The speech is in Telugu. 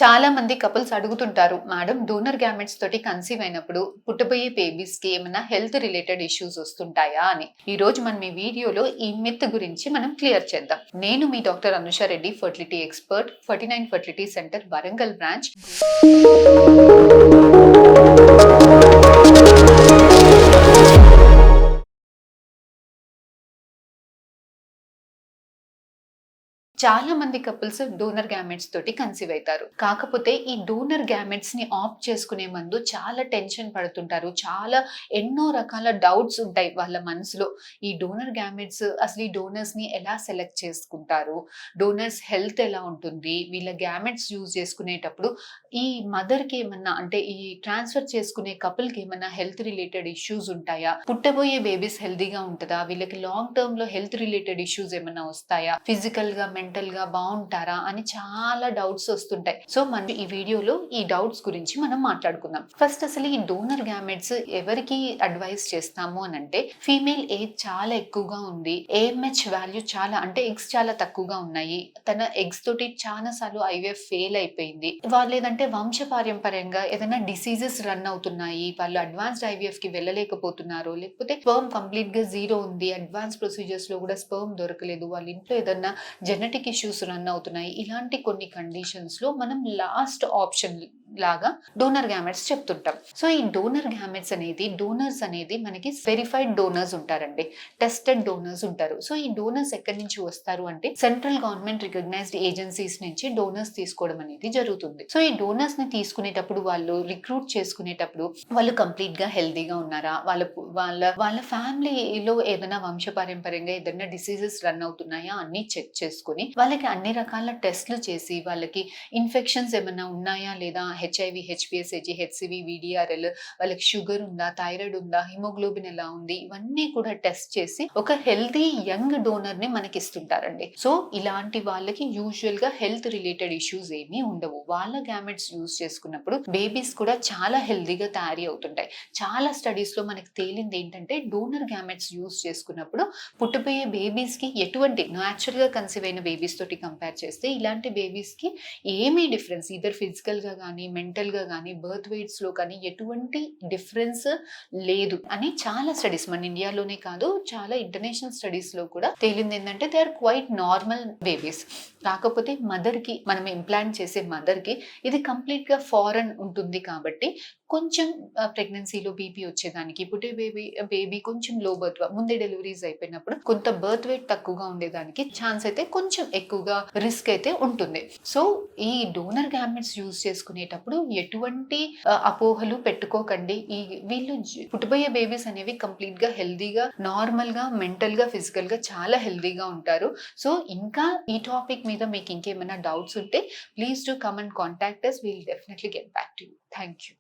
చాలా మంది కపుల్స్ అడుగుతుంటారు, మేడం డోనర్ గ్యామెట్స్ తోటి కన్సీవ్ అయినప్పుడు పుట్టబోయే బేబీస్ కి ఏమైనా హెల్త్ రిలేటెడ్ ఇష్యూస్ వస్తుంటాయా అని. ఈ రోజు మనం ఈ వీడియోలో ఈ మిత్ గురించి మనం క్లియర్ చేద్దాం. నేను మీ doctor Anusha Reddy, fertility expert, 49 fertility centre, Warangal branch. చాలా మంది కపుల్స్ డోనర్ గ్యామెట్స్ తోటి కన్సీవ్ అవుతారు. కాకపోతే ఈ డోనర్ గ్యామెట్స్ ని ఆప్ట్ చేసుకునే ముందు చాలా టెన్షన్ పడుతుంటారు. చాలా ఎన్నో రకాల డౌట్స్ ఉంటాయి వాళ్ళ మనసులో. ఈ డోనర్ గ్యామెట్స్ అసలు ఈ డోనర్స్ ని ఎలా సెలెక్ట్ చేసుకుంటారు, డోనర్స్ హెల్త్ ఎలా ఉంటుంది, వీళ్ళ గ్యామెట్స్ యూజ్ చేసుకునేటప్పుడు ఈ మదర్ కి ఏమన్నా అంటే ఈ ట్రాన్స్ఫర్ చేసుకునే కపుల్ కి ఏమన్నా హెల్త్ రిలేటెడ్ ఇష్యూస్ ఉంటాయా, పుట్టబోయే బేబీస్ హెల్తీగా ఉంటుందా, వీళ్ళకి లాంగ్ టర్మ్ లో హెల్త్ రిలేటెడ్ ఇష్యూస్ ఏమన్నా వస్తాయా, ఫిజికల్ గా మెంటల్ గా బాగుంటారా అని చాలా డౌట్స్ వస్తుంటాయి. సో మనం ఈ వీడియోలో ఈ డౌట్స్ గురించి మనం మాట్లాడుకుందాం. ఫస్ట్ అసలు ఈ డోనర్ గ్యామెట్స్ ఎవరికి అడ్వైస్ చేస్తాము అని అంటే, ఫీమేల్ ఏజ్ చాలా ఎక్కువగా ఉంది, ఏఎంహెచ్ వాల్యూ చాలా అంటే ఎగ్స్ చాలా తక్కువగా ఉన్నాయి, తన ఎగ్స్ తోటి చాలా సార్లు ఐవీఎఫ్ ఫెయిల్ అయిపోయింది, వాళ్ళు లేదంటే వంశపారంపర్యంగా ఏదైనా డిసీజెస్ రన్ అవుతున్నాయి, వాళ్ళు అడ్వాన్స్డ్ ఐవీఎఫ్ కి వెళ్ళలేకపోతున్నారు, లేకపోతే స్పెర్మ్ కంప్లీట్ గా జీరో ఉంది, అడ్వాన్స్ ప్రొసీజర్స్ లో కూడా స్పెర్మ్ దొరకలేదు, వాళ్ళ ఇంట్లో ఏదైనా జెనెటిక్ ఇష్యూస్ రన్ అవుతున్నాయి, ఇలాంటి కొన్ని కండిషన్స్ లో మనం లాస్ట్ ఆప్షన్ లాగా డోనర్ గ్యామెట్స్ చెప్తుంటాం. సో ఈ డోనర్ గ్యామెట్స్ అనేది, డోనర్స్ అనేది మనకి వెరిఫైడ్ డోనర్స్ ఉంటారండి, టెస్టెడ్ డోనర్స్ ఉంటారు. సో ఈ డోనర్స్ ఎక్కడి నుంచి వస్తారు అంటే, సెంట్రల్ గవర్నమెంట్ రికగ్నైజ్డ్ ఏజెన్సీస్ నుంచి డోనర్స్ తీసుకోవడం అనేది జరుగుతుంది. సో ఈ డోనర్స్ ని తీసుకునేటప్పుడు, వాళ్ళు రిక్రూట్ చేసుకునేటప్పుడు వాళ్ళు కంప్లీట్ గా హెల్దీగా ఉన్నారా, వాళ్ళ ఫ్యామిలీలో ఏదైనా వంశపారంపర్యంగా ఏదైనా డిసీజెస్ రన్ అవుతున్నాయా అన్ని చెక్ చేసుకుని, వాళ్ళకి అన్ని రకాల టెస్ట్లు చేసి, వాళ్ళకి ఇన్ఫెక్షన్స్ ఏమైనా ఉన్నాయా లేదా, హెచ్ఐవి, హెచ్పిఎస్ఏజి, హెచ్సివి, విడిఆర్ఎల్, వాళ్ళకి షుగర్ ఉందా, థైరాయిడ్ ఉందా, హిమోగ్లోబిన్ ఎలా ఉంది, ఇవన్నీ కూడా టెస్ట్ చేసి ఒక హెల్దీ యంగ్ డోనర్ ని మనకి ఇస్తుంటారండి. సో ఇలాంటి వాళ్ళకి యూజువల్ గా హెల్త్ రిలేటెడ్ ఇష్యూస్ ఏమీ ఉండవు. వాళ్ళ గ్యామెట్స్ యూజ్ చేసుకున్నప్పుడు బేబీస్ కూడా చాలా హెల్దీగా తయారీ అవుతుంటాయి. చాలా స్టడీస్ లో మనకి తేలింది ఏంటంటే, డోనర్ గ్యామెట్స్ యూజ్ చేసుకున్నప్పుడు పుట్టబోయే బేబీస్ కి ఎటువంటి న్యాచురల్ గా కన్సీవ్ అయిన బేబీస్ తోటి కంపేర్ చేస్తే ఇలాంటి బేబీస్ కి ఏమీ డిఫరెన్స్, ఇద్దరు ఫిజికల్ గా కానీ మెంటల్ గా కానీ బర్త్ వెయిట్స్ లో కానీ ఎటువంటి డిఫరెన్స్ లేదు అని చాలా స్టడీస్, మన ఇండియాలోనే కాదు చాలా ఇంటర్నేషనల్ స్టడీస్ లో కూడా తేలింది ఏంటంటే, they are quite normal babies. కాకపోతే మదర్ కి, మనం ఇంప్లాంట్ చేసే మదర్ కి ఇది కంప్లీట్ గా ఫారెన్ ఉంటుంది కాబట్టి కొంచెం ప్రెగ్నెన్సీలో బీపీ వచ్చేదానికి, పుట్టే బేబీ కొంచెం లో బర్త్, ముందే డెలివరీస్ అయిపోయినప్పుడు కొంత బర్త్ వెయిట్ తక్కువగా ఉండేదానికి ఛాన్స్ అయితే కొంచెం ఎక్కువగా రిస్క్ అయితే ఉంటుంది. సో ఈ డోనర్ గ్యామెట్స్ యూజ్ చేసుకునేటప్పుడు ఎటువంటి అపోహలు పెట్టుకోకండి. వీళ్ళు పుట్టబోయే బేబీస్ అనేవి కంప్లీట్ గా హెల్దీగా, నార్మల్ గా, మెంటల్ గా, ఫిజికల్ గా చాలా హెల్దీగా ఉంటారు. సో ఇంకా ఈ టాపిక్ మీద మీకు ఇంకేమైనా డౌట్స్ ఉంటే please do come and contact us. We'll definitely get back to you. Thank you.